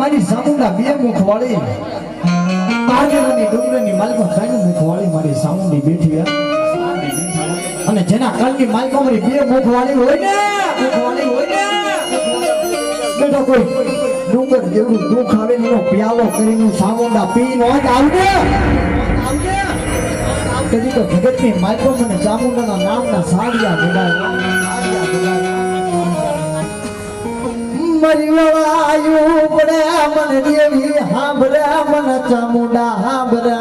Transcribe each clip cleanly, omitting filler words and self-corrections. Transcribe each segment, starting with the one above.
મારી સામુંડા બે મુખ વાળી પારગરની ડુંગરની માલકો ત્રણ મુખ વાળી મારી સામુંડી બેઠી છે અને જેના કાલની માલકો મારી બે મુખ વાળી હોય ને બેટા કોઈ ડુંગર જેવું દુઃખ આવે એનો પ્યાલો કરીને સામુંડા પી નો જ આવડે કદી તો જગતની માલકો મને ચામુંડાના નામના સાડિયા જગાડ્યા મરી વળાયું પડે મને દેવી હાંભળે મને ચામુંડા હાંભળે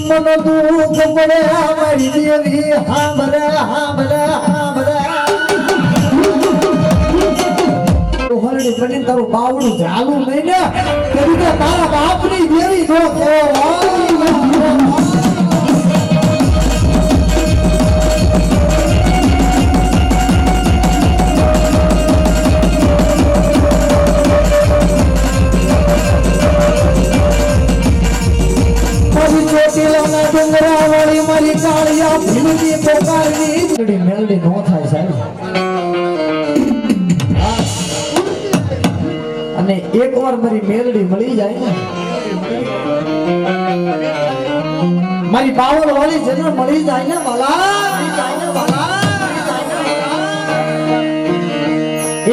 મને દુઃખ પડે મારી દેવી હાંભળે હાંભળે હાંભળે હરડી બની તારું બાવડું ચાલુ નહીં ને કરી તો તારા બાપની દેવી નો મારી ચોટીલાના ડુંગરા વાળી મારી કાળિયા ભીલની પોકારની મેલડી નો થાય સાહેબ અને એકવાર મારી મેલડી મળી જાય ને મારી બાવળ વાળી જન્મ મળી જાય ને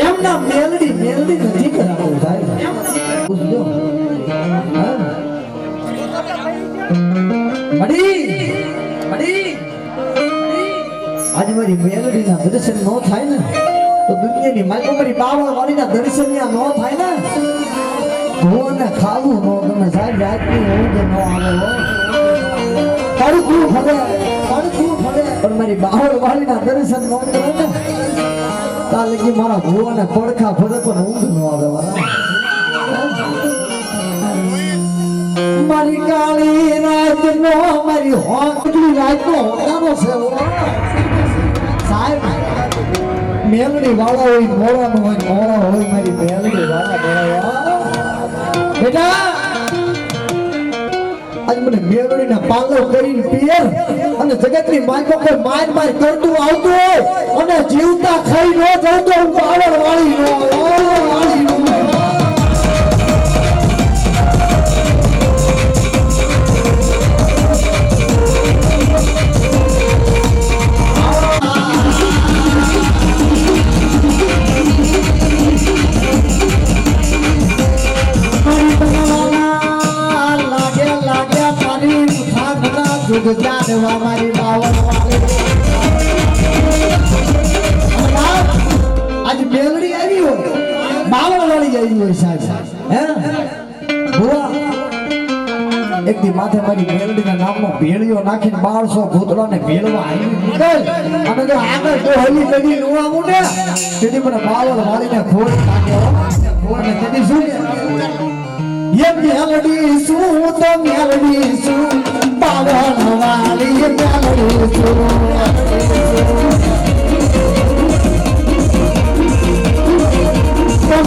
એમના મેલડી નથી કરાવવું થાય પૂછજો આજે મારી મેલડીના દર્શન ન થાય ને તો દુનિયાની માલકો મારી બાવળ વાળીના દર્શન ન થાય ને ભોને ખાવું ન ગમે સાહેબ રાતની ઊંઘ ન આવે તડકું ફરે પણ મારી બાવળ વાળીના દર્શન ન કરે ને તા લગી મારા ભોને પડખા ફરે પણ ઊંઘ ન આવે મારી કાળી રાત નો મારી હોકડી રાત નો હોકારો છે સાહેબ મેલડી વાળા હોય મોરાનું હોય મોરા હોય મારી મેલડી વાળા બેટા આજ મને મેલડીના પાલો કરીને પિયર અને જગતની માઈકો પર માર કરતું આવતું અને જીવતા ખાઈ ન જતો હું પાવર વાળી નો જાનવા મારી બાવળ આજ મેલડી આવી હોય બાવળ વાળી આવી હોય સાહેબ હે ભુવા એક દી માથે મારી મેલડીના નામનો ભેળિયો નાખીને 1200 ભૂતળાને ભેળવા આવી નીકળ અને જો આગળ તો હલી લડી નુવા મુંડે તેથી મને બાવળ વાળીને ખોડ કાઢ્યો અને તેથી શું મેલડી શું તો મેલડી શું બાવળ વાળી મેલડી શું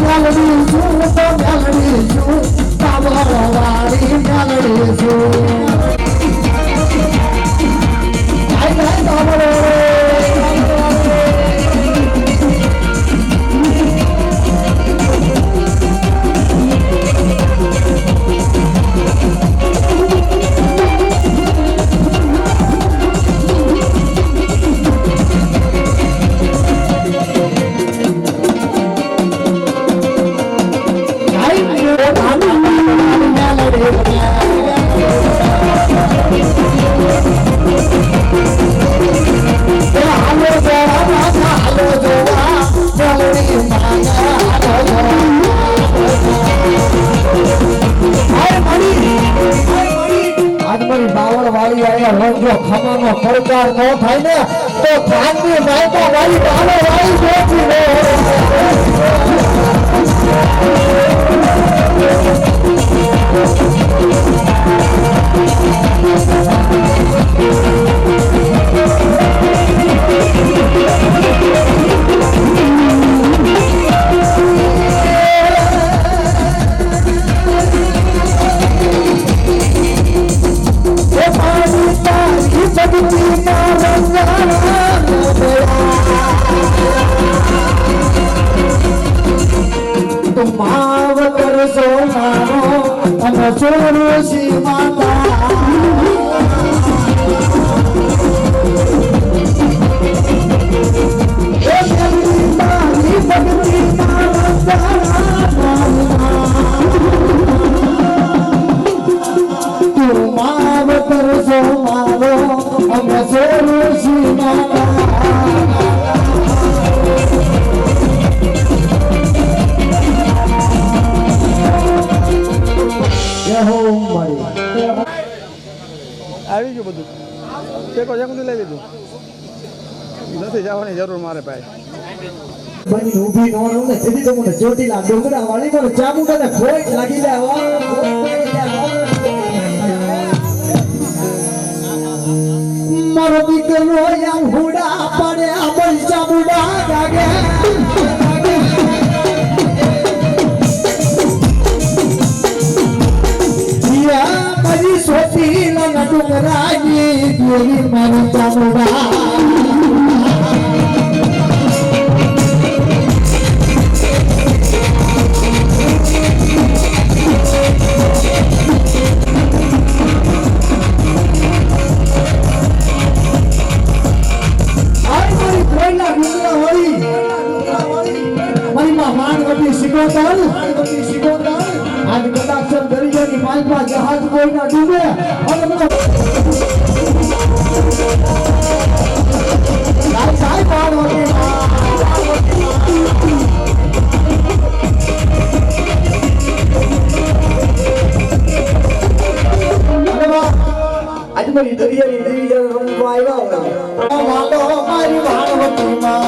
મેલડી શું તો મેલડી શું બાવળ વાળી મેલડી શું બાવળ ખમાનો પડકાર ન થાય ને તો ભાગની માયકો વાળી બાવળ વાળી બેઠી રહે માવતર સોનારો અને ચોરસી માતા તું માવતર સોનારો અને ચોરસી માતા આવી ગયું બધું ટેકો જકું લઈ લીધું નથી જવાની જરૂર મારે ભાઈ બની ઊભી ન રહું ને તેથી તો મને ચોટીલા ડુંગરા વાળી મને ચામુંડાને ખોટ લાગી જાય મારો દીકરો યા હુડા પડે આ બળ ચામુંડા લાગે મારી ચોટીલા ડુંગરાની ગોરી મારી ચામુંડા आज कदाक्षर दरियाની માલમાં જહાજ કોઈના ડૂબે અને મને સાઈ પાડવાની आज મારી દરિયાની દેવી જરા રમવા આવ્યા માતો મારી ભાણવતી માં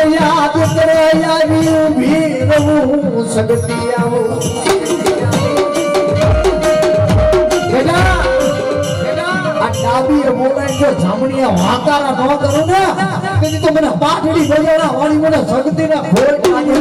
याद करे यारी भी रहूं सकती आओ बेटा आ डाबी बोले जो जामणिया वाकारा न करो ने कि तो મને પાટડી બજાડા વાળી મને શક્તિ ના ખોટ લાગે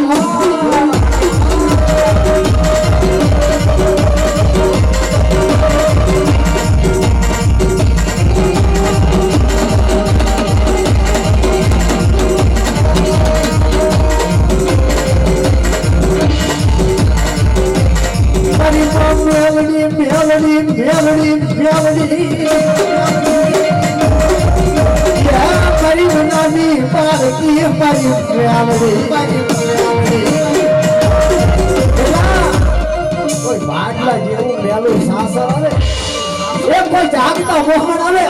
કોઈ બાટલા જેવું મેલું સાસર આવે એ કોઈ જાગતા મોહન આવે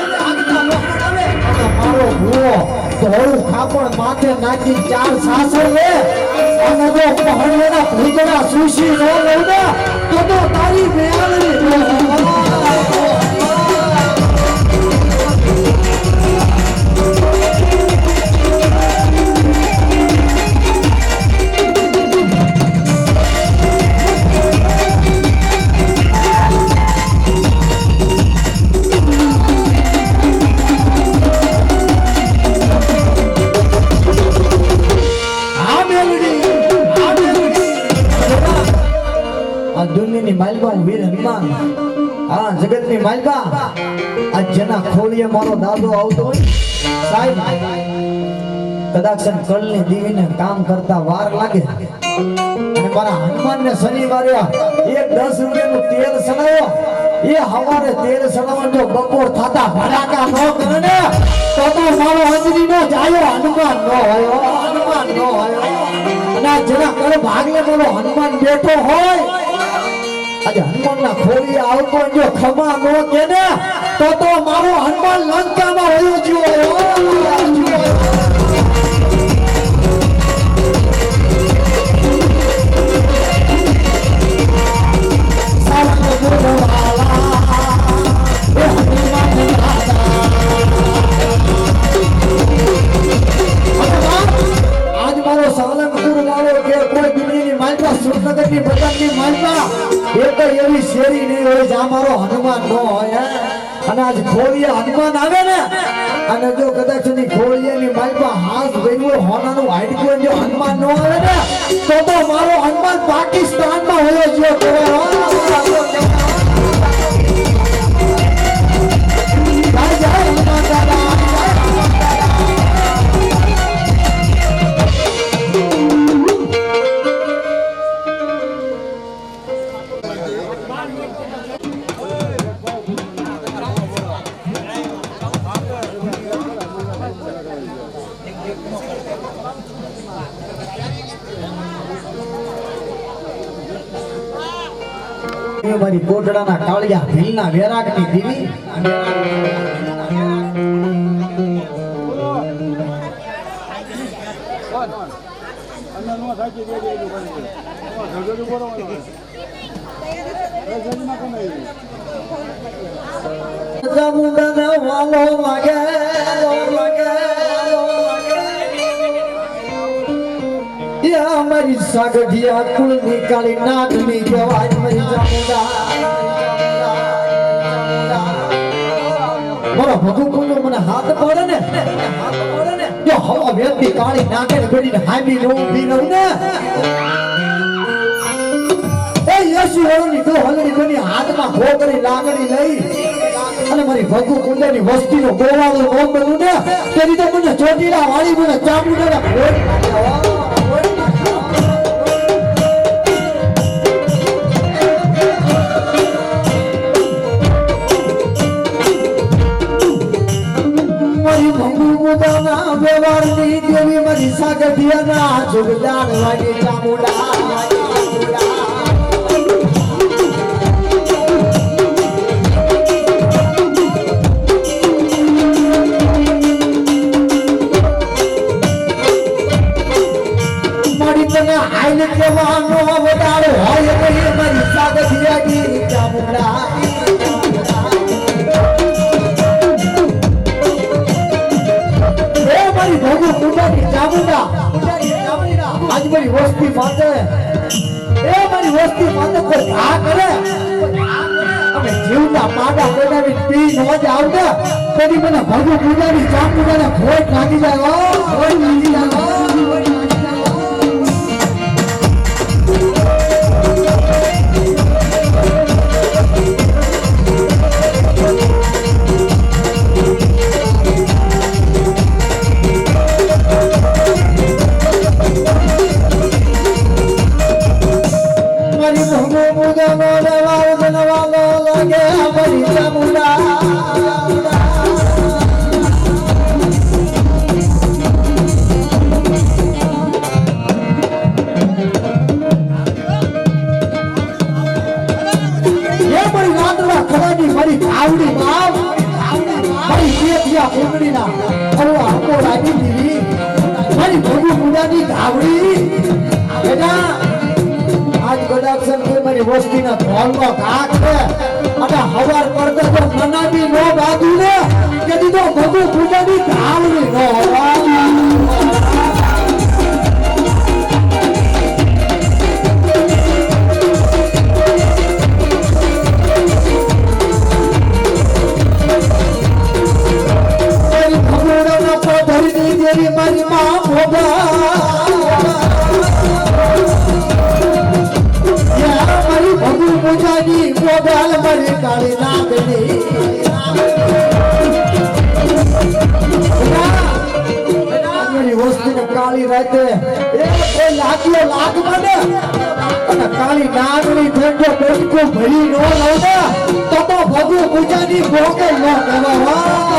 મારો ભૂવો ધોળું ખાપણ માથે નાખી ચાર સાસર રે અને જો પહણેના ભૂગડા સુશી ન લઉં ને તો તારી મેળવી જગતની માલકા આ જેના ખોળીએ મારો દાદો આવતો હોય સાહેબ કદાચ કળની દીવીને કામ કરતા વાર લાગે અને મારા હનુમાનને શનિવારે એક 10 રૂપિયાનું તેલ સણાયો એ હવારે તેલ સણાવવાનો જો બપોર થાતા ભડાકા ન કરે ને તો મારો હજરી નો જાયો હનુમાન નો હોય અને અને આ જેના કર ભાગલે મારો હનુમાન બેઠો હોય આજે હનુમાનના ખોળી આવતો જો ખમા નો કે ને તો મારો હનુમાન લંકામાં વયો ગયો સુરનગરની બજારની માલમાં એક એવી શેરી નહીં હોય જ્યાં મારો હનુમાન ન હોય અને આજ ખોળીએ હનુમાન આવે ને અને જો કદાચ એની ખોળીએની માલમાં હાથ ભર્યો હોનાનું હાડકું જો હનુમાન ન આવે ને તો મારો હનુમાન પાકિસ્તાનમાં હોયો ગયો મારી કોટડાના કાળિયા ભીલના વેરાગની દીવી વાલો લાગે મારી સાગઢિયા કુલ નીકાળી નાગની જવાજ મારી જામુંડા મારા ભગુ કુલ મને હાથ પડે ને જો હવા વેતી કાળી નાગે ને ગડીને હામી નો ઊભી રહું ને એ યશુ હળની દો હલડી બની હાથમાં ખોકરી લાગણી લઈ અને મારી ભગુ કુંડની વસ્તીનો ગોવાળો ઓમ બનું ને તેની તો મને ચોટીલા વાળી મને ચામુંડા ફોડ વ્યવહારની દેવી મારી સાગઢિયાના જુગદાર વાગે ચામુંડા મારી તને આઈને કહેવાનો વધારો હોય નહીં મારી સાગઢિયાની ચામુંડા ભગુ કુંડાની ચામુંડા આજ મારી વસ્તી માટે મારી વસ્તી માટે કોઈ ઘા કરે અમે જીવતા પાડા પેડાવી પી ન આવતા તેની મને ભગુ કુંડાની ચામુંડાને ભોટ લાગી જાય ભોટ લાગી જાય વસ્તીના ધોલનો ઘાટ છે અને હવાર પડતો તો મનાવી નો બાજુ ને કે દીધો ભગુ પૂજાની ધાવણી નો મારી ભગુડાના પોધરીની દેવી મારી માં ભોગા ભગુ પૂજાની મોબાઈલ મળી કાળી નાગની વસ્તીને કાળી રાતે કોઈ લાગ્યો લાગ મને અને કાળી નાગની ઠંડો બેઠકો ભરી નો લાવતા તો ભગુ પૂજાની ભોગે ન કહેવા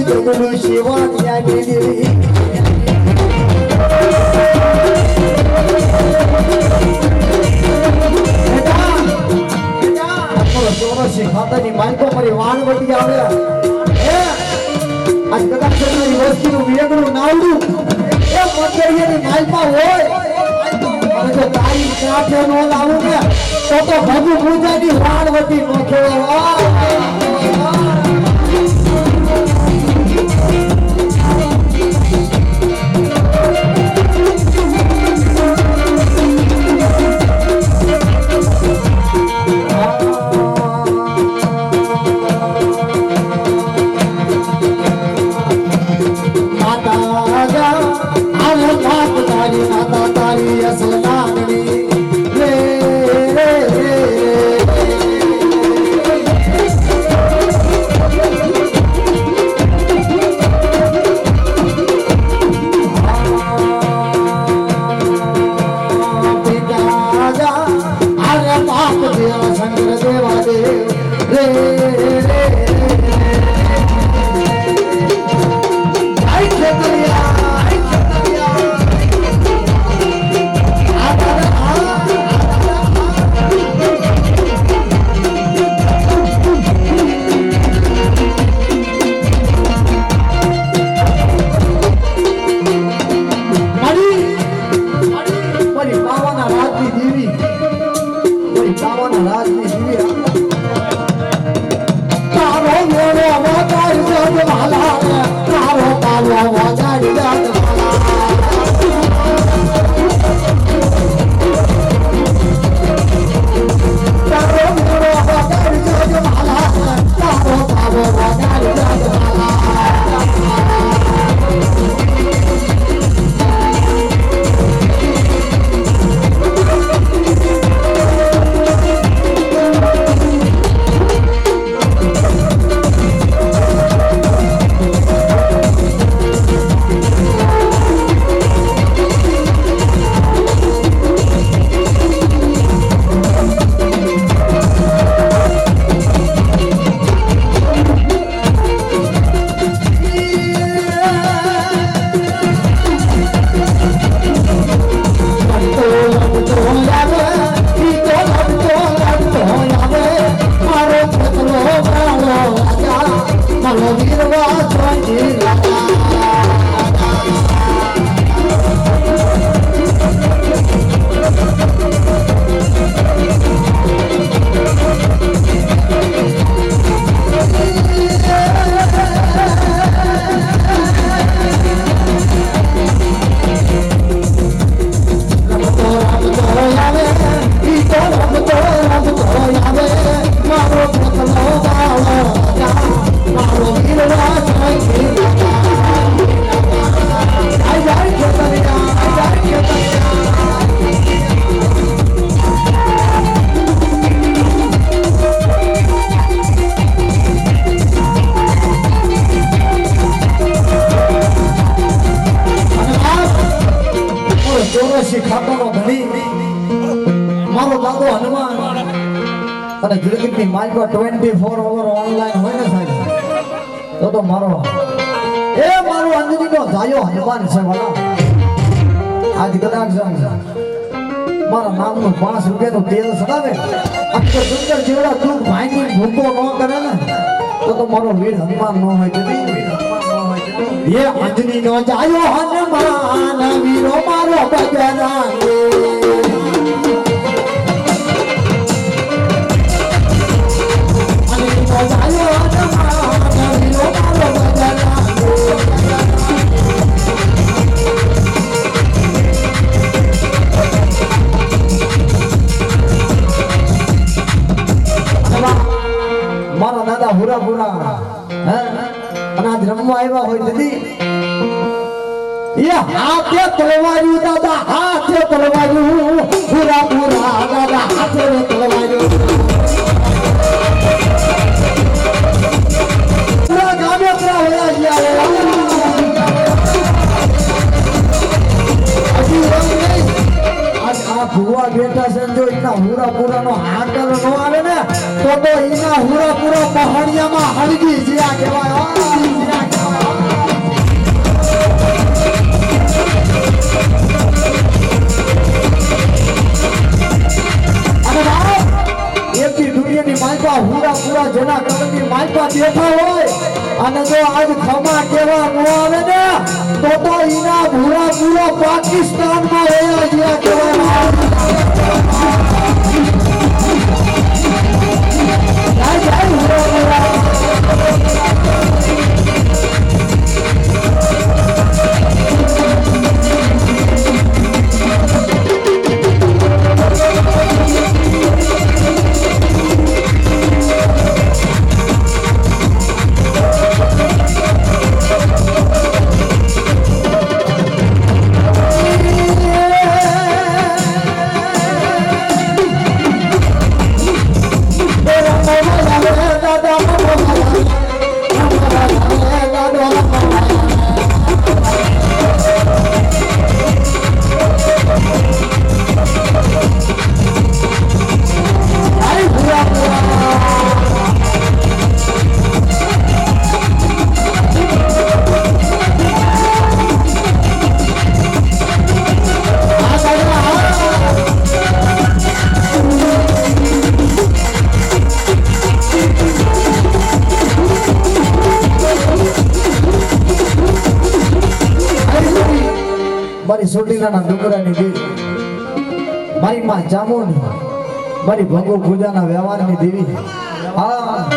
જગનું શિવાની દેવી ચોરસી ખાતાની માલકો મારી વાણવટી આવે આજ કદાચ તમારી વસ્તીનું વેગળું નાવડું એ મંદિરની માલમાં હોય અને જો તારી કાંઠે નો લાવું ને તો ભગુ પૂજાની વાણવટી નો અને જુલકીની માલમાં 24 અવર ઓનલાઈન હોય ને સાહેબ તો મારો અંજનીનો જાયો હનુમાન છે વાલા આજ કદાચ મારા નામનું 5 રૂપિયાનું તેલ સડાવે અક્ષર સુંદર જેવડા દુઃખ ભાંગી ભૂકો ન કરે ને તો મારો વીર હનુમાન ન હોય એ અંજનીનો જાયો હનુમાન વીરો મારો બજરાંગે મારા દાદા હુરા પુરા અનાજ રમવા આવ્યા હોય દીદી એ હાથે તલવાર્યું દાદા હાથે તલવાર્યું હુરા પુરા દાદા હાથે તલવાર્યું પૂરા ગામે પૂરા હોયા ગયા ભુવા બેઠા છે જો એના હુરા પુરાનો હાકલ નો આવે ને તો એના હુરા પુરા પહાડિયામાં હળગી જ્યા કહેવાય આવા હુરા પૂરા જેના કદમની માલપા બેઠા હોય અને જો આજ ખમા કેવા ન આવે ને તો ઈના ભૂરા પૂરા પાકિસ્તાનમાં રહ્યા જ્યાં કેવા મારી સોટીલાના ડુંગરાની દેવી, મારી માં ચામુંડ, મારી ભંગો પૂજાના વ્યવહારની દેવી. હા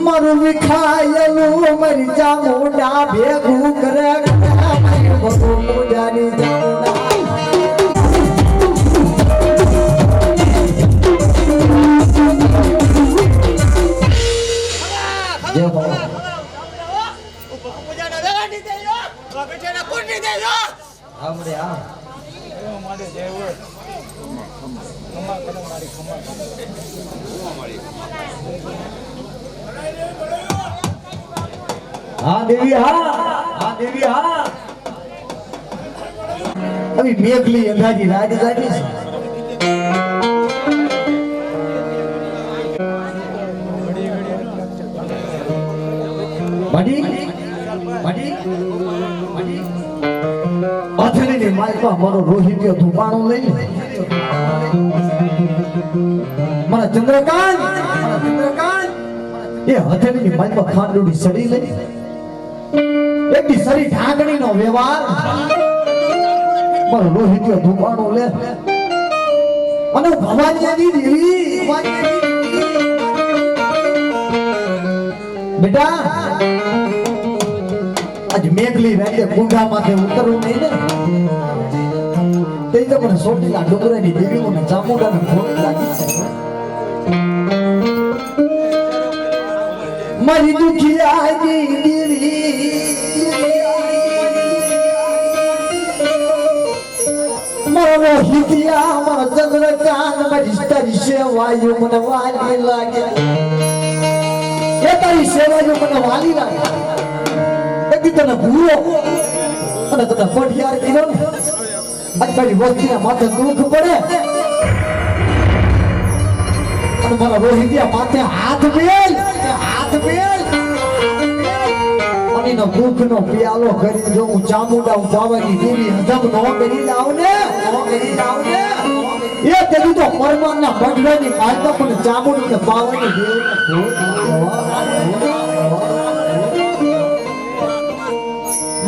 મારું વિખાયેલું મારી ચામુંડા ભેગું કરે મારી ભંગો પૂજાની ચામુંડા. જય બાબા हमरे आ मारे जय हो खम्मा कदम मारी खम्मा हां देवी हां अभी मेघली अंधारी राज जागी છે बड़ी बड़ी बड़ी અથડીની માલપા મારો રોહિત્યો ધુપાણું લઈ મારા ચંદ્રકાંત એ અથડીની માલપા ખાંડુડી સડી લઈ એકની સરી ઢાંકણીનો વ્યવહાર મારો રોહિત્યો ધુપાણું લે અને ભવાનીની દેવી બેટા आज मेघली वेटे गुंडा माथे उतरવું નહીં ને તે તો મને સોટીલા ડુંગરાની દેવીઓને ચામુંડાને ભોગ લાગી છે મારી દુખિયાની દેવી મારો હિતિયા મારો ચંદ્રકાંત મારી તારી સેવાયું મને વાલી લાગે એ તારી સેવાયું મને વાલી લાગે તને ભૂલો અને તને ફટિયાર કર્યો ને આજ મારી વસ્તીના માથે દુઃખ પડે અને મારા રોહિત્યા માથે હાથ મેલ અને નો દુઃખનો પ્યાલો કરી જો હું ચામુંડા બાવાની દેવી હજમ નો કરી જાવ ને એ તેની તો પરમાનના બગડાની માતા પણ ચામુંડા બાવાની દેવી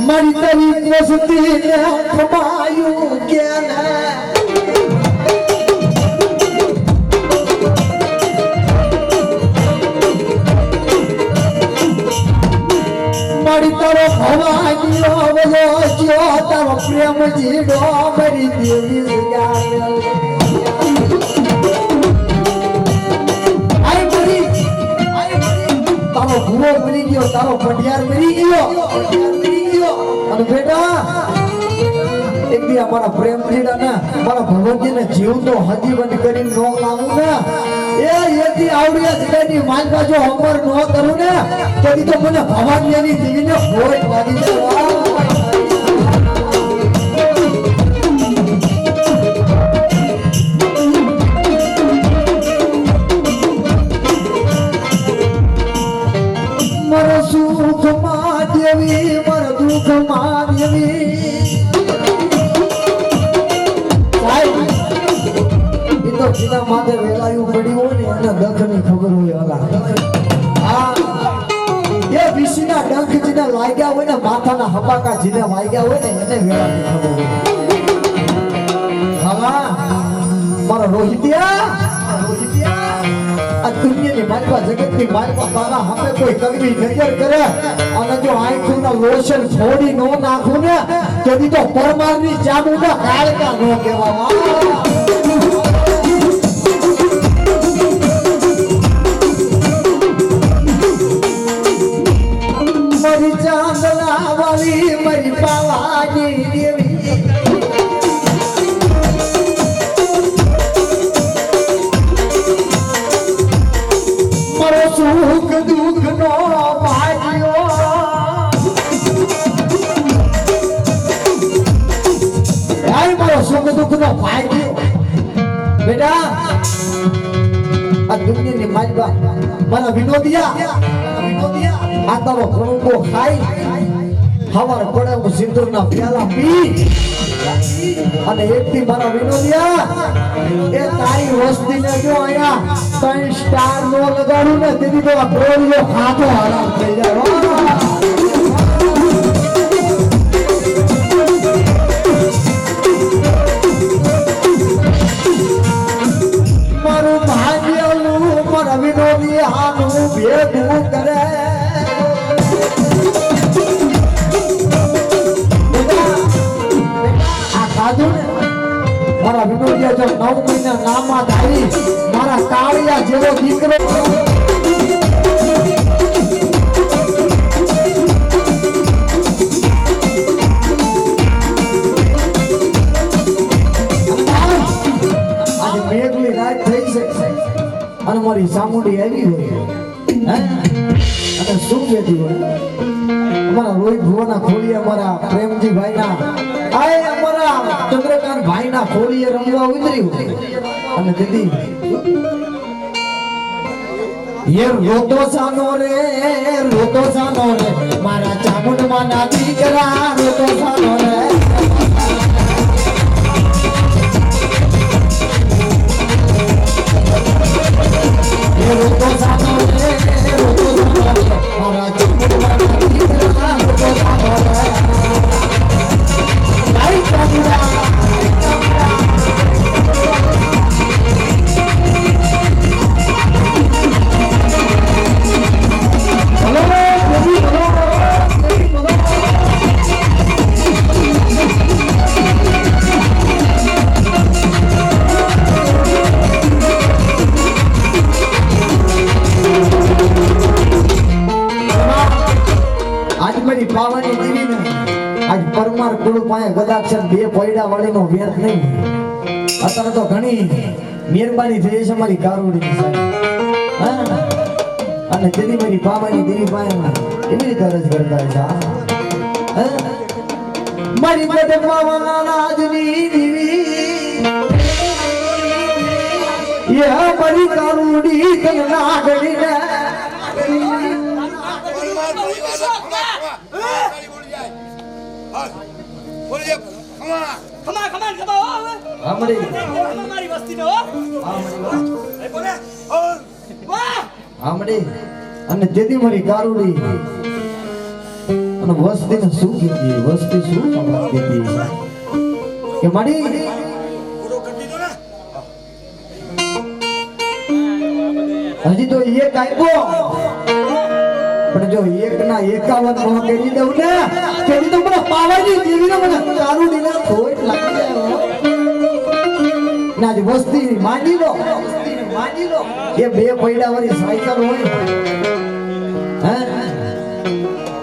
મારી તારી વસતીને ખમાયું કે મારી તારો ભવાનીઓ વયો જો તારો પ્રેમ જીડો મારી દેવી જગાવે તારો ભૂવો મરી ગયો તારો પટિયાર મરી ગયો અને બેટા એક દી અમારા પ્રેમ જીડા ને મારા ભગવતીને જીવતો હજીવન કરીને નો લાવું ને એ એથી આવડિયા જીડાની માલપા જો અમર નો કરું ને તેથી તો મને ભવાનીની દેવીને ભોજ વાગી જવા મારા સુખમાં દેવી મારા દુઃખમાં દેવી જેના માથે વેલાયું પડ્યું હોય ને એને દખની ખબર હોય અલા આ એ વિશીના ડંખ જેને લાગ્યા હોય ને માથાના હબાકા જેને લાગ્યા હોય ને એને વેલાની ખબર હોય હલા મારો રોહિતિયા આ દુનિયાની માલપા જગતની માલપા તારા હામે કોઈ કગરી નજર કરે અને જો આંખોના લોશન છોડી નો નાખું ને તેથી તો પરમારની ચામુંડા કાળકા નો કહેવામાં મરી ચાંદલા વાલી મરી પાવાની દેવી સુખ દુઃખ નો ભાગ્યો આય મારો સુખ દુઃખ નો ભાગ્યો બેટા આ દુનિયાની માલબા મારા વિનોદિયા આ તારો કણુકો ખાઈ હવાર પડે હું સિંદૂરના પ્યાલા પી અને એકથી મારા વિનોદિયા એ તારી વસ્તીને જો અહીંયા 3 સ્ટાર નો લગાડું ને તેથી તો આ પ્રોલિયો ખાતો હરામ થઈ જાય મારું ભાગ્યનું મારા વિનોદિયાનું ભેગું કરે મારા વિનોદિયા જો 9 મહિના નામાં ધારી મારા કાળિયા જેવો દીકરો આજે મેઘલી રાત થઈ છે અને મારી સામુંડી આવી હોય અને શું કહેતી હોય અમારા રોહિત ભુવાના ખોલીએ અમારા પ્રેમજી ભાઈના આય અમારા ચંદ્રકાંત ભાઈના ખોલીએ રમવા ઉતર્યું અને દીદી યે રોતો સાનો રે મારા ચામુંડમાં ના દીકરા રોતો સાનો રે યે રોતો સાનો રે મારા ચામુંડમાં ના દીકરા રોતો સાનો રે ભાઈ ચામુંડા પાવાની દેવી ને આજ પરમાર કુળ પાએ ગદાક્ષર બે પૈડા વાળીનો વેર નહીં અત્યારે તો ઘણી મહેરબાની થઈ છે મારી કારુડી હા અને તેની મારી પાવાની દેવી પાએ એવી રીતે અરજ કરતા છે હા મારી ગદ પાવાના રાજની દેવી એ મારી કારુડી તન નાગડી ને અને તેથી મારી કારુડી અને વસ્તીને શું કીધી વસ્તી શું સમાજ કીધી કે મારી હજી તો એક આપ્યો પણ જો 1 ના 51 નો કરી દઉં ને તેથી તો મને પાવાની જીવીને મને કારુડીને ખોટ લાગી જાય ના જ વસ્તી માંડી લો એ બે પૈડા વાળી સાયકલ હોય હે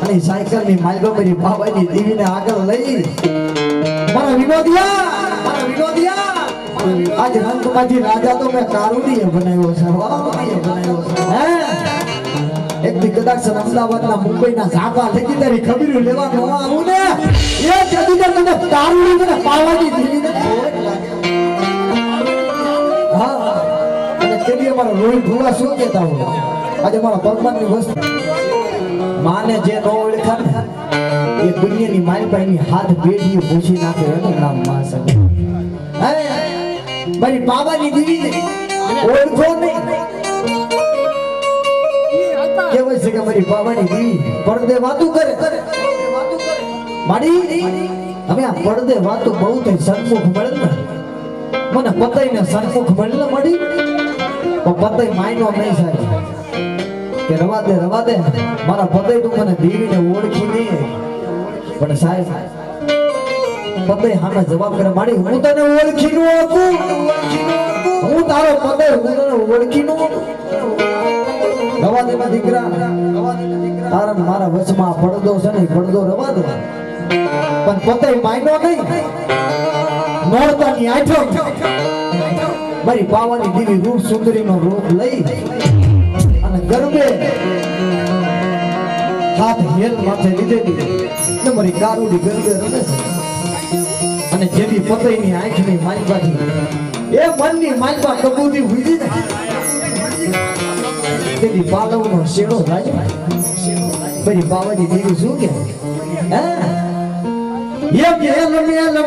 અને સાયકલ ની માલકો મારી પાવાની જીવીને આગળ લઈ મારા વિનોદિયા આજ રંગમાંથી રાજા તો મેં કારુડીએ બનાવ્યો છે હે એક દી કદાચ અમદાવાદના મુંબઈના ઝાપા થઈ તારી ખબર લેવા ન આવું ને એ જદુદર મને કારુડી મને પાવાની દીધી હા અને તેની અમારો રોહિત ભુવા શું કહેતા હોય આજે મારા પરમાનની વસ્તુ માને જે નો ઓળખાણ એ દુનિયાની મારી પાસેની હાથ બેડીએ પૂછી નાખે એનું નામ માં સગે હે મારી બાબાની દીવી ઓળખો નહીં કેવાય છે કે મારી બાબાની દીવી પડદે વાતું કરે મારી હવે આ પડદે વાતું બહુ થઈ સન્મુખ મળે ને મને પતાઈને સન્મુખ મળે ને મળી પણ પતાઈ માયનો નહીં સાહેબ કે રવા દે મારા પતાઈ તું મને દીવીને ઓળખી નહીં પણ સાહેબ પતાઈ સામે જવાબ કરે મારી હું તને ઓળખી નો હતું હું તારો પતાઈ હું તને ઓળખી નો રવા દે દીકરા તારા મારા વચમાં પડદો છે ને પડદો રવા દે પણ પતાઈ માયનો નહીં નોરતાની આઠો મારી પાવાની દીવી રૂપ સુંદરીનો રૂપ લઈ અને ગરબે હાથ હેલ માથે લીધેલી ને મારી કારુડી ગરબે રમે છે અને જેવી પતઈની આંખની માલબાથી એ મનની માલબા કબૂદી હુઈ ને તેની પાલવનો શેડો રાજ મારી પાવાની દીવી શું કે હે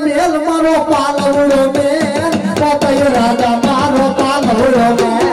મેલ મારો પાલવડો મેલ પતઈ રાજા મારો પાલવડો મેલ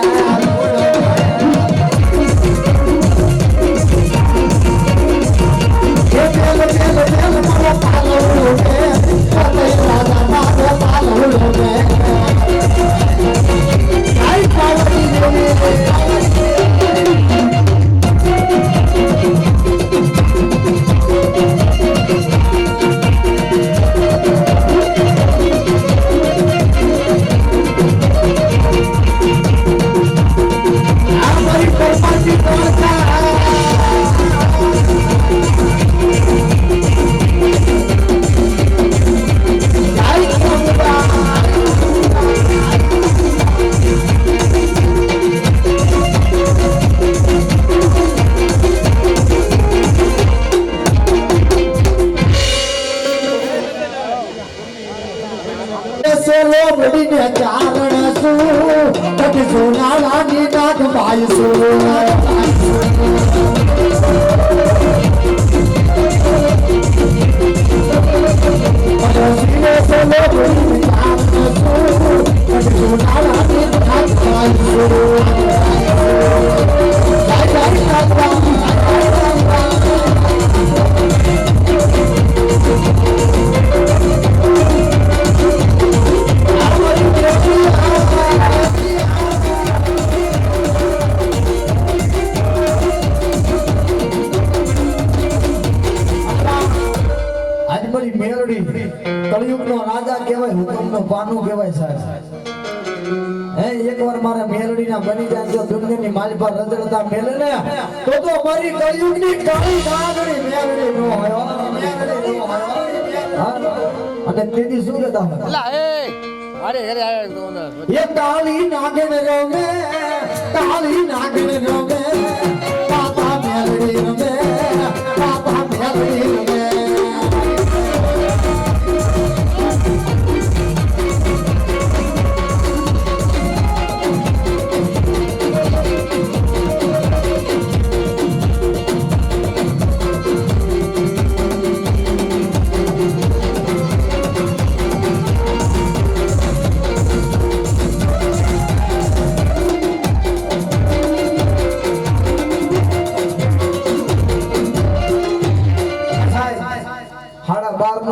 કળિયુગનો રાજા કહેવાય હુકમનો પાનું કહેવાય સાહેબ હે એકવાર મારા મેલડીના બની જાય જો દુનિયાની માલપા રજડતા મેલે ને તો મારી કળિયુગની કાળી નાગણી મેલડી નો હોય અને તેદી શું કહેતા એલા એ અરે ઘરે આવ્યા એ કાળી નાગણ રમે કાળી નાગણ રમે પાપા મેલડી રમે પાપા મેલડી રમે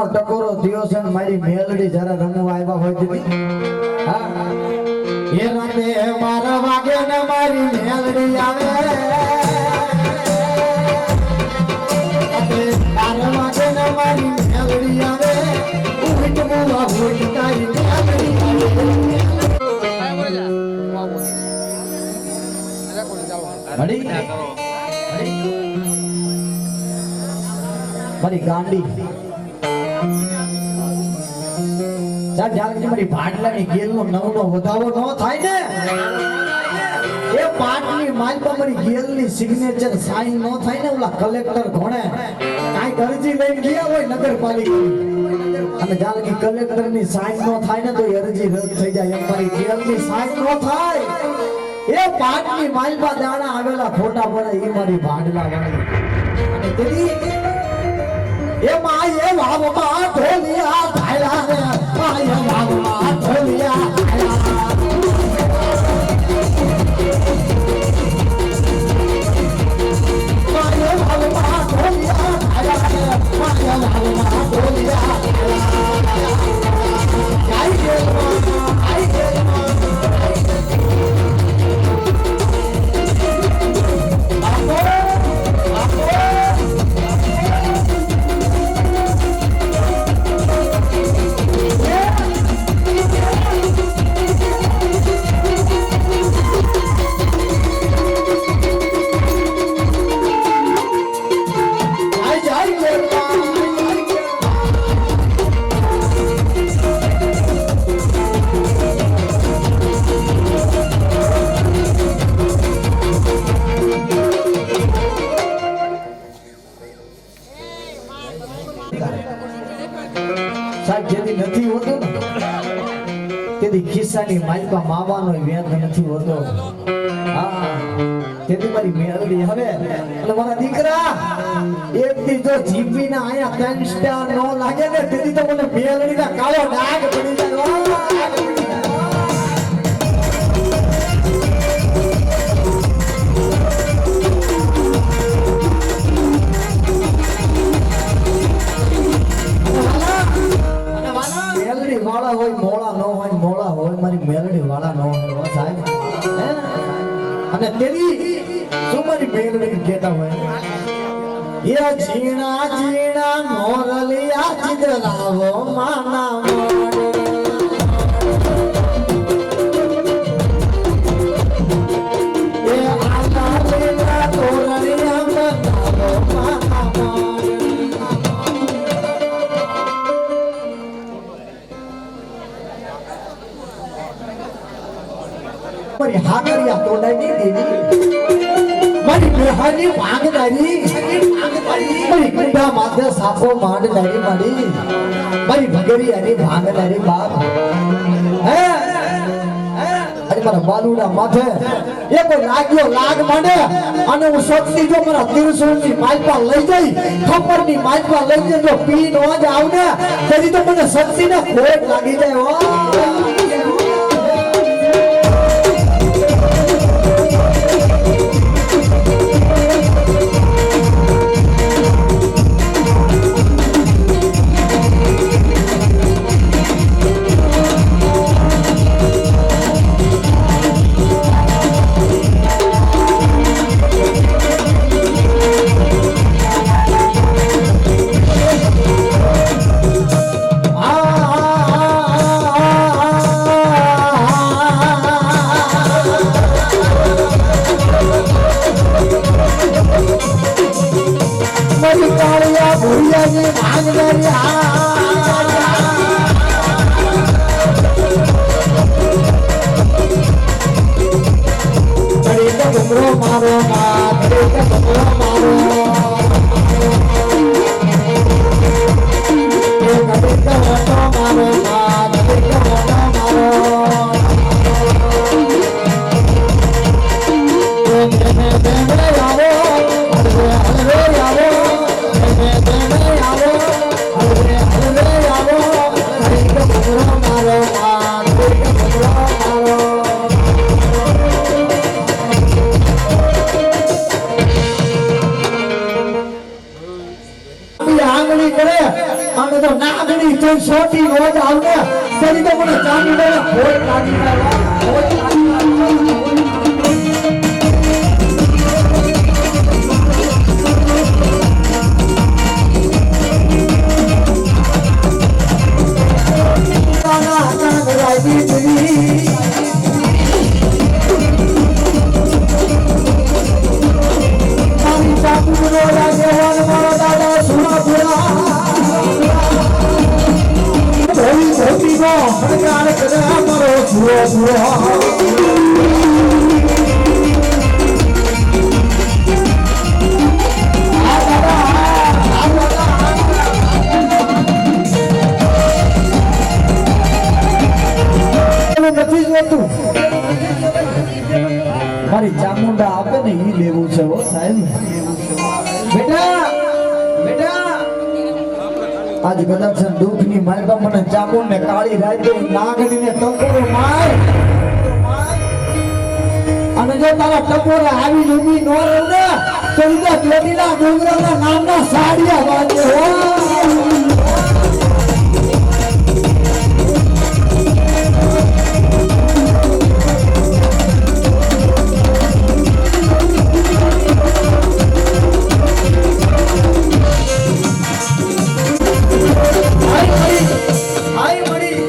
ટકોરો થયો છે મારી મેલડી જરા રમવા આવ્યા હોય છે હા એ રમે મારા વાગે ને મારી મેલડી આવે મારા વાગે ને મારી મેલડી આવે ઉઠ મુવા ઉઠ તારી મેલડી આવે મારી ગાંડી મારી ભાડલાની ગેલનો નવનો વધારો ન થાય ને એ પાટની માલપા મારી ગેલની સિગ્નેચર સાઈન ન થાય ને ઓલા કલેક્ટર ઘોણે કાંઈક અરજી લઈને ગયા હોય નગરપાલિકા અને જાણે કે કલેક્ટરની સાઈન ન થાય ને તો એ અરજી રદ થઈ જાય એમ મારી ગેલની સાઈન ન થાય એ પાટની માલપા દાણા આવેલા ફોટા પડે એ મારી ભાડલા વાળી અને તેની એ માયે વાવમાં ઢોલિયા ધાયલા રે માયે વાવમાં સાહેબ જેથી નથી હોતો ને તેથી ખિસ્સાની માલપા માવાનો વેદ નથી હોતો. હા તેથી મારી મેરડી હવે અને મારા દીકરા એક દી જો જીપી ના આયા ત્રણ સ્ટાર નો લાગે ને તેથી તો મને મેરડી ના કાળો ડાઘ પડી જાય. વાળા હોય મોળા ન હોય, મોળા હોય મારી મેલડી વાળા ન હોય સાહેબ. અને તેરી શું મારી મેલડી કહેતા હોય એ ઝીણા ઝીણા મોરલિયા ચિતરાવો માના એ આના લેલા તોરણિયા બનાવો માના મારી હાકરિયા તોડાઈ દીધી મારી મેહાની ભાગદારી મારી કુંડા માથે સાપો માંડદારી મારી મારી ભગરી અને ભાગદારી બાપ હે અરે મારા બાલુડા માથે એક લાગ્યો લાગ માંડે અને હું શક્તિ જો મારા તિરસુલની માલપા લઈ જઈ ખપરની માલપા લઈ જઈ જો પી નો જ આવને તેથી તો મને શક્તિને ખોટ લાગી જાય. ઓ છોટી રોજ આવને તેની તો મને ચાંદી દે ખોટ લાગી જાય. ખોટ લાગી મારી ચામુંડા આપે ને ઈ લેવું છે હો સાહેબ. બેટા બેટા આજ કદાચ દુઃખની માલપા મને ચામુન ને કાળી રાતે નાગણીને ટકોરો માર અને જો તારા ટકોરે આવી ઊભી ન રહે ને તો ઈદા ચોટીલા ડુંગરના નામના સાડિયા વાજે હો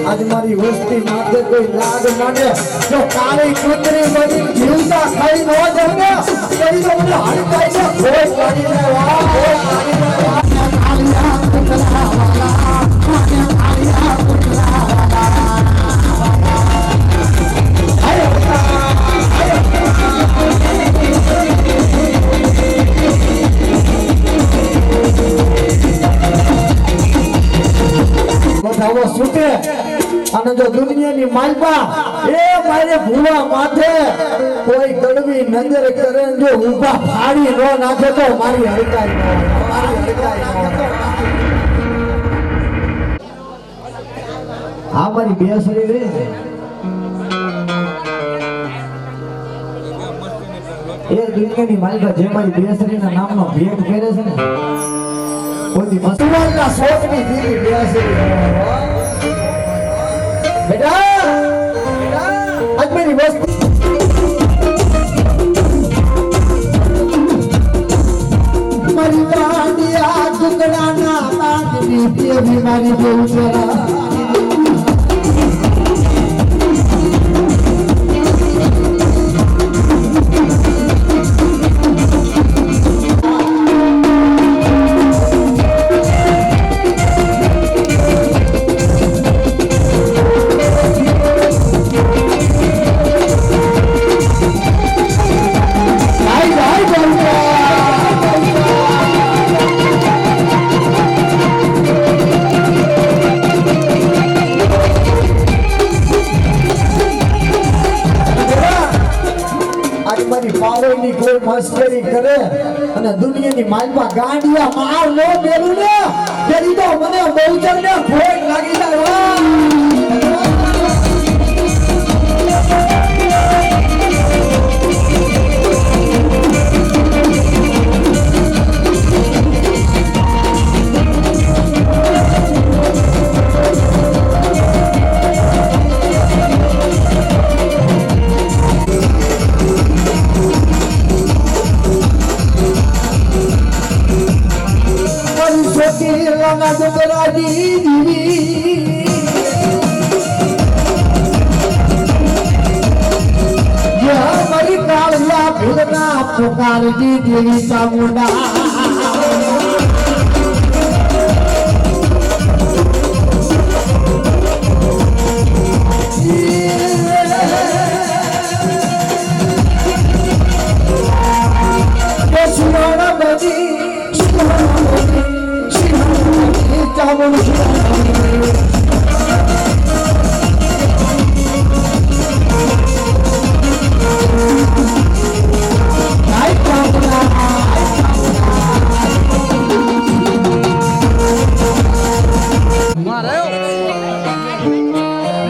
આજ મારી વસ્તી માથે કોઈ લાગ માંડે જો કાળી કૂતરી બની જીવતા ખાઈ ન જાવ ને તેરી તો મને હડકાઈ છે ભોજ લાગીને વાહ ભોજ લાગીને વાહ કાલિયા કૂતરા વાલા કાલિયા કૂતરા વાલા બધાવો છૂટે અને જો દુનિયાની માલપા એ મારે ભૂવા માથે કોઈ કડવી નજર કરે જો ઊભા ફાડી ન નાખે તો મારી હડકાઈ ન મારી હડકાઈ આ મારી બે શરીર રે એ દુનિયાની માલપા જે મારી બે શરીરના નામનો ભેટ કરે છે ને કોઈ મસવાલના શોખની દીદી બે શરીર બેટા આજ મારી વસ્તુ મારી દાંડિયા ટુકડાના પાટની દેવી મારી બહુચરા કોઈ મસ્કરી કરે અને દુનિયાની માલમાં ગાંડિયા માર લો મેલું ને તેરી તો મને બહુચર ને ભોગ લાગી જાય पुकारती देवी चामुंडा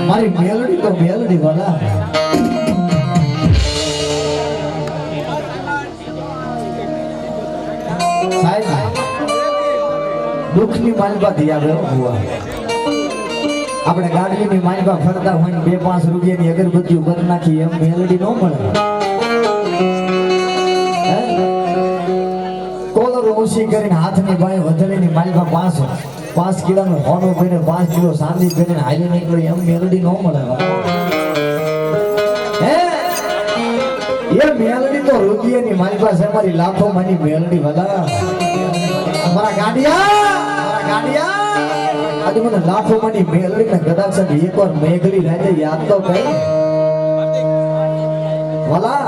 મારી મેલડી તો મેલડી વાલા સાહેબ દુઃખની માલબા દી આવે હુઆ આપણે ગાડીની માલબા ફરતા હોય 2-5 રૂપિયાની અગરબત્તીઓ કરી નાખી એમ મેલડી ન મળે કોલર ઓછી કરીને હાથની બાય વધેલીની માલબા 5 કિલોનું હોનું કરીને 5 કિલો સાંદી કરીને હાલી નીકળે એમ મેલડી ન મળે હે એ મેલડી તો રૂપિયાની મારી પાસે મારી લાખો માની મેલડી વાલા અમારા ગાડિયા આજે મને લાખો માની મેલડી ને કદાચ એકવાર મેઘલી રાતે યાદ તો કરી વાલા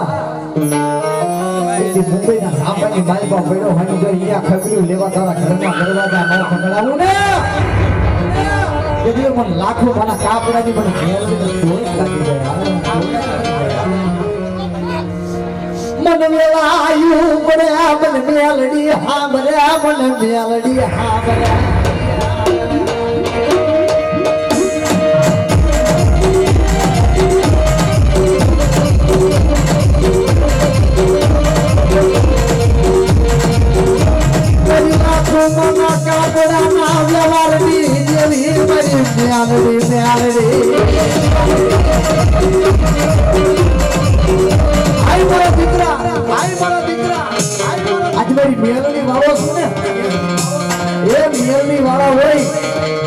મુંબઈના સાંભાની માલપા પડ્યો હોય જો અહીંયા ખબર્યું લેવા તારા ઘરમાં દરવાજા ન ખગડાવું ને એટલે મને લાખો માના કાપડાની મને મેલડી જોઈ લાગી જાય મન વેલાયું પડે મન મેલડી હા મરે મન મેલડી હા મરે મેલડી વાળો છું ને એ મેલડી વાળા હોય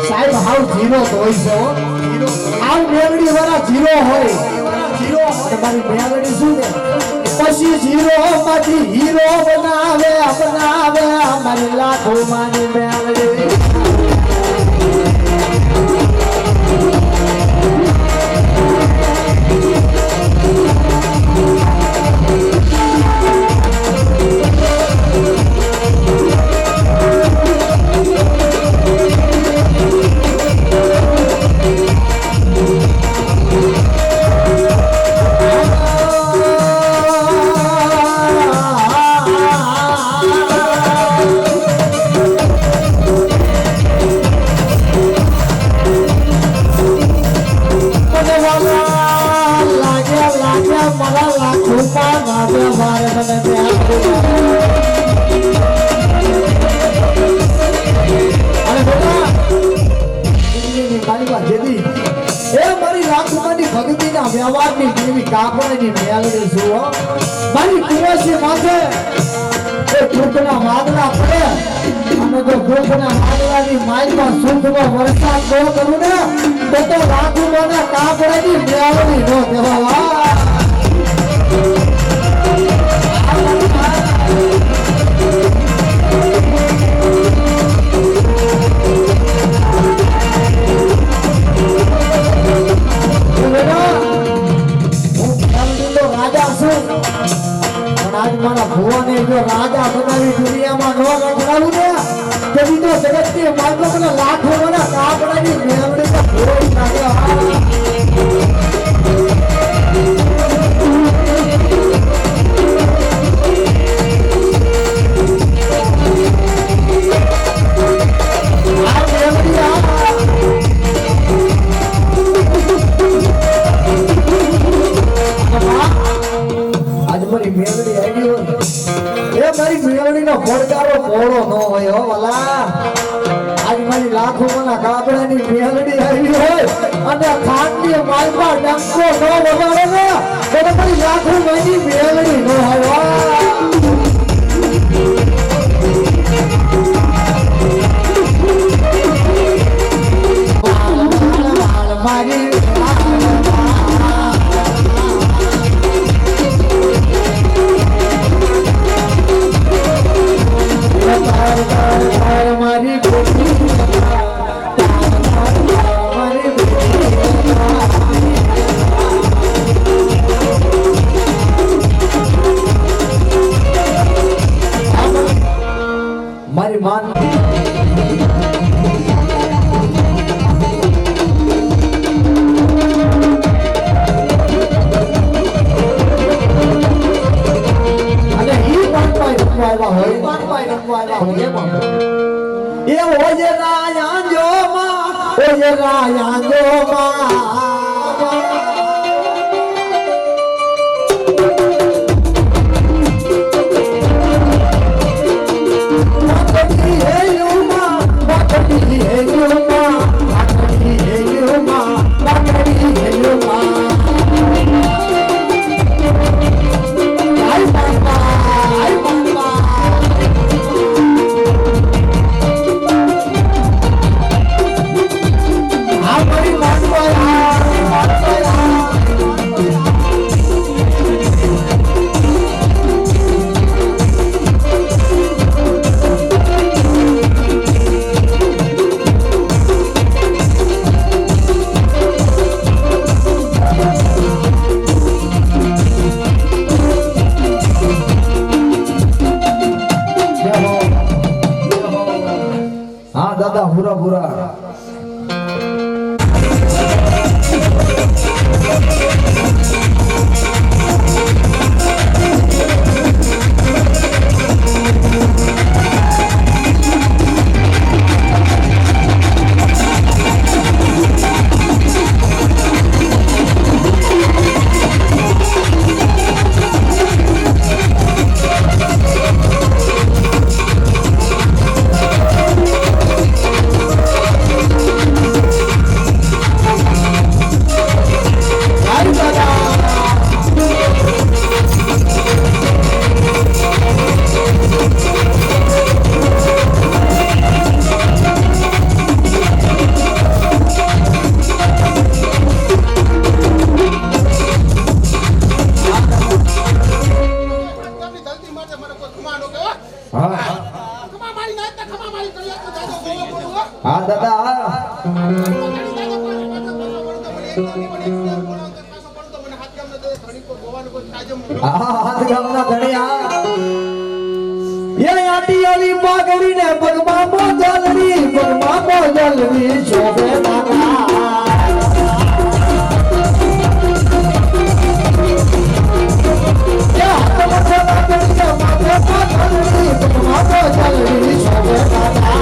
સાહેબ હાવ જીરો તો હોય છે હો હાવ મેલડી વાળા જીરો હોય તમારી મેલડી શું ને પછી જીરો માંથી હીરો બનાવે અમારી લાખો માની મેલડી વ્યવહારની દેવી કાપડની મેલડી જુઓ મારી તુલસી માથે એ કૃપના વાદળા પડે અને જો કૃપના વાદળાની માઈમાં સુખમાં વરસાદ ન કરું ને તો રાખુમાના કાપડની મેલડી નો કહેવાય મારા ભુવાને જો રાજા બનાવી દુનિયામાં નો રખડાવું ને તો બીજો જગતની માર્ગોના લાખો વાળા કાપડાની મેળવણી તો ભોઈ નાખ્યા પડકારો પોળો ન હોય હો વાલા આજ મારી લાખોના કાપડાની મેલડી આવી હોય અને ખાંડની માલમાં ડંકો ન વગાડે ને તો મારી લાખો માની મેલડી ન હોય મારી મારી માન અને ઈ પાનપાઈ રખવાવા હોય પાનપાઈ રખવાવા હોય એ ઓજે રાયાંજો માં ઓજે રાયાંજો માં દાદા પૂરા પૂરા હા ખમા મારી નાખ ને ખમા મારી કરી આપો દાદો ગોવો પડો હો હા દાદા હા હાથ ગામના ધણિયા એ આટીયાલી પાઘડી ને પગમાં મોજલરી પગમાં મોજલરી શોભે દાદા એ હાથમાં છોડા ધણિયા માથે પાઘડી પગમાં મોજલરી શોભે દાદા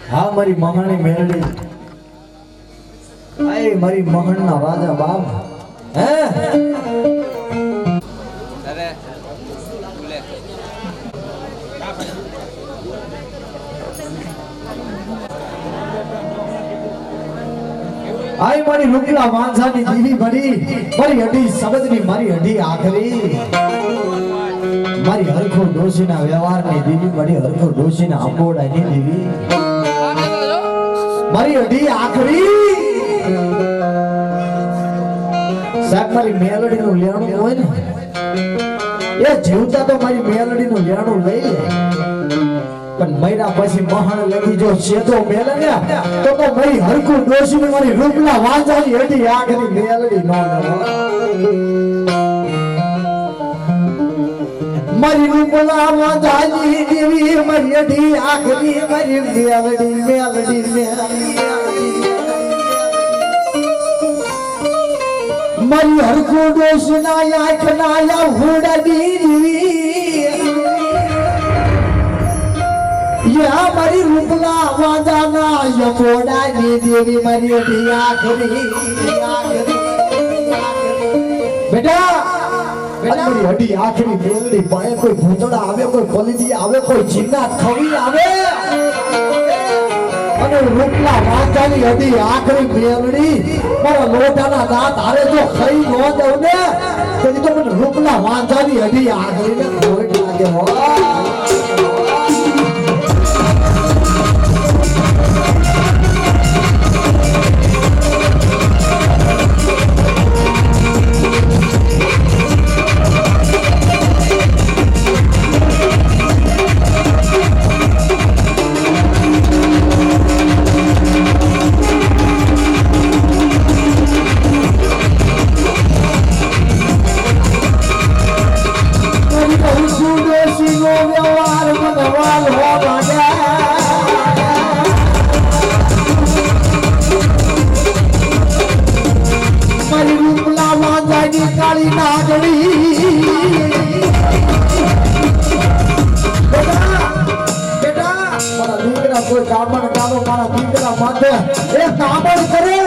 હા મારી મહાની મેળડી આય મારી મહણના રાજા બાપ હે અરે બોલે આય મારી રૂપલા વાંસાની દીવી ભરી મારી અઢી સબજની મારી અઢી આખરી મારી હરખો ડોશીના વ્યવહારની દીવી મારી હરખો ડોશીના અંબોડાની દીવી મારી અઢી આખરી સાહેબ મારી મેલડીનું લેણું હોય ને એ જીવતા તો મારી મેલડીનું લેણું લઈ લે પણ મહિના પછી મહાણ લગી જો છેદો મેલે ને તો મારી હરખું ડોશીને મારી રૂપલા વાંજાની અઢી આખરી મેલડી નો મારી રૂપલા વાંજાની દેવી મારી અઢી આખરી મારી મેલડી મેલડી મારી હરખું ડોશીના આંખના હુડાની દેવી યા મારી રૂપલા વાંજાના યમોડાની દેવી મારી અઢી આખરી બેટા મારી અઢી આખરી મેલડી પાએ કોઈ ભૂતડા આવે કોઈ કોલીજી આવે કોઈ જીના થવી આવે અને રૂપલા વાંચાની અઢી આખરી મેલડી મારા લોટાના દાંત હારે જો ખાઈ ન દઉં ને તો મને રૂપલા વાંચાની અઢી આખરી ને ખોટ લાગે હો કાળી નાગડી બેટા મારા દીકરા કોઈ કામણ કામો મારા દીકરા માથે એ કામણ કરે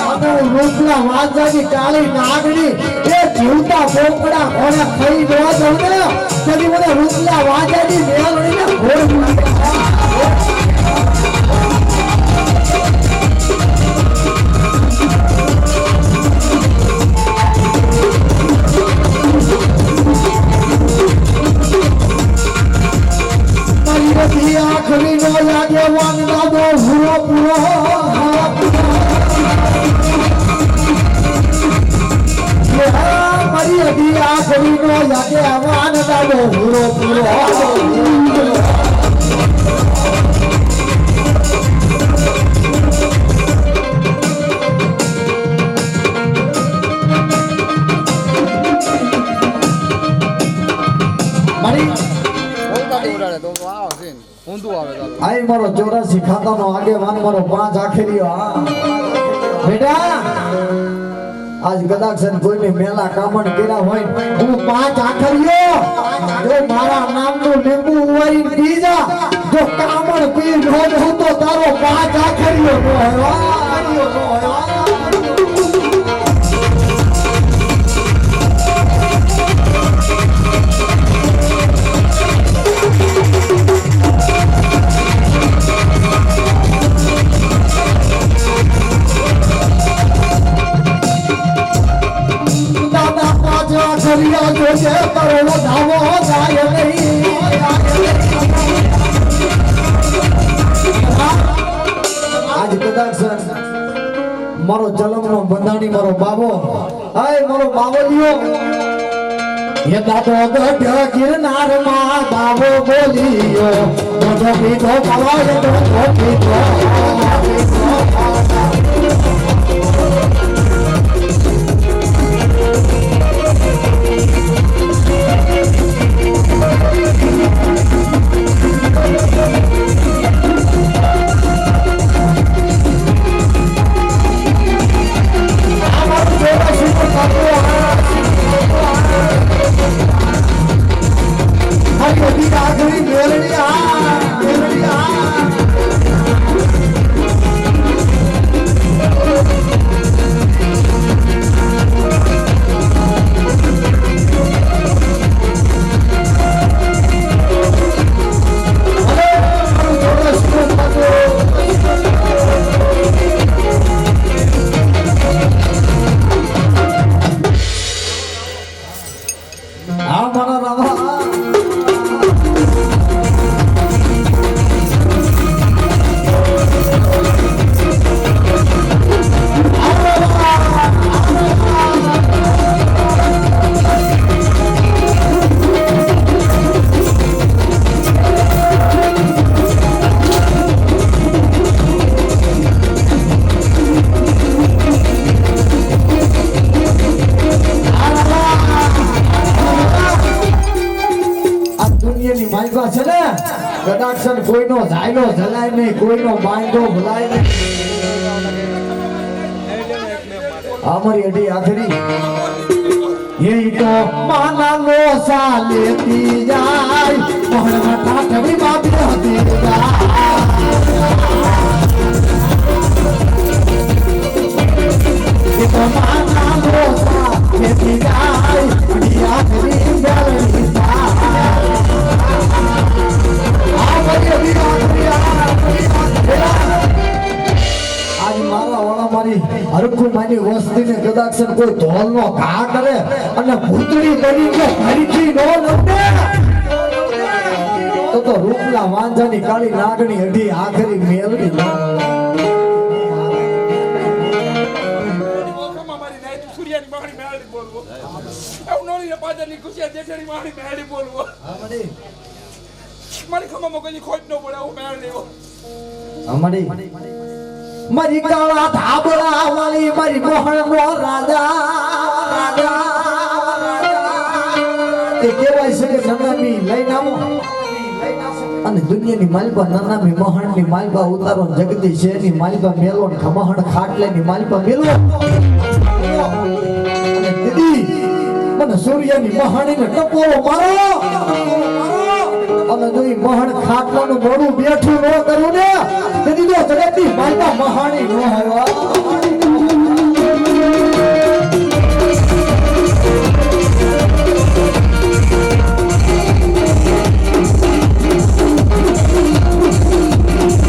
અને રૂપલા વાંજાની કાળી નાગડી એ જીવતા પોકડા ઘોડે ખાઈ ન દઉં ને તેથી મને રૂપલા વાંજાની મેળવીને ઘોડ આખરી નો લાગે વાંગા દો ભૂરો પૂરો મારી અઢી આખરી નો લાગે વાંગા દો ભૂરો પૂરો આઈ મારો 84 ખાતાનો આગેવાન મારો 5 આખરીઓ બેટા આજ કદાચ કોઈને મેલા કામણ કર્યા હોય હું 5 આખરીઓ જો મારા નામનું લીંબુ હોય બીજા જો કામણ પી ન હું તો તારો 5 આખરીઓ નો હોય જોશે તારો ધાવો જાય નહીં આજ કદાચ મારો જલમનો બંધાણી મારો બાબો આય મારો બાબો લ્યો એ દાદો ગઢ ગિરનાર માં બાબો બોલ્યો મોટો પીધો કવાય તો પીધો કદાક્ષણ કોઈનો ઝાયલો જલાય નહીં કોઈનો બાંધો ભલાય નહીં અમારી અઢી આખરી એ તો માના નો સાલેતી જાય મોહણમાં ઠાઠડી બાબી હતી એ તો માના નો સાલેતી જાય આખરી ગલની આજ મારા વાળા મારી હરખું માની વસ્તીને કદાક્ષણ કોઈ ધોલનો ઘા કરે અને ભૂતળી બનીને ફરીથી નો લપે તો રૂપલા વાંજાની કાળી નાગણી અઢી આખરી મેલડી સૂર્યની મારી મેળી બોલવો એવું નોરી પાદરની ખુશિયા જેઠાની મારી મેળી બોલવો મારી ખમામાં કોઈ ખોટ ન પડે હું મેળ લેવો અમારી મારી કાળા ધાબળા વાળી મારી મોહણનો રાજા તે કહેવાય છે કે નનામી લઈને આવો અને દુનિયાની માલપા નનામી મોહણની માલપા ઉતારો જગદીશ શેરની માલપા મેલો ને ખમહણ ખાટલેની માલપા મેલો અને દીદી મને સૂર્યની મહાણીને ટપોરો મારો અને જો ઈ મહાણ ખાટલાનું મોડું બેઠું ન કરું ને દીદી તો જગતની માલપા મહાણી ન આવ્યો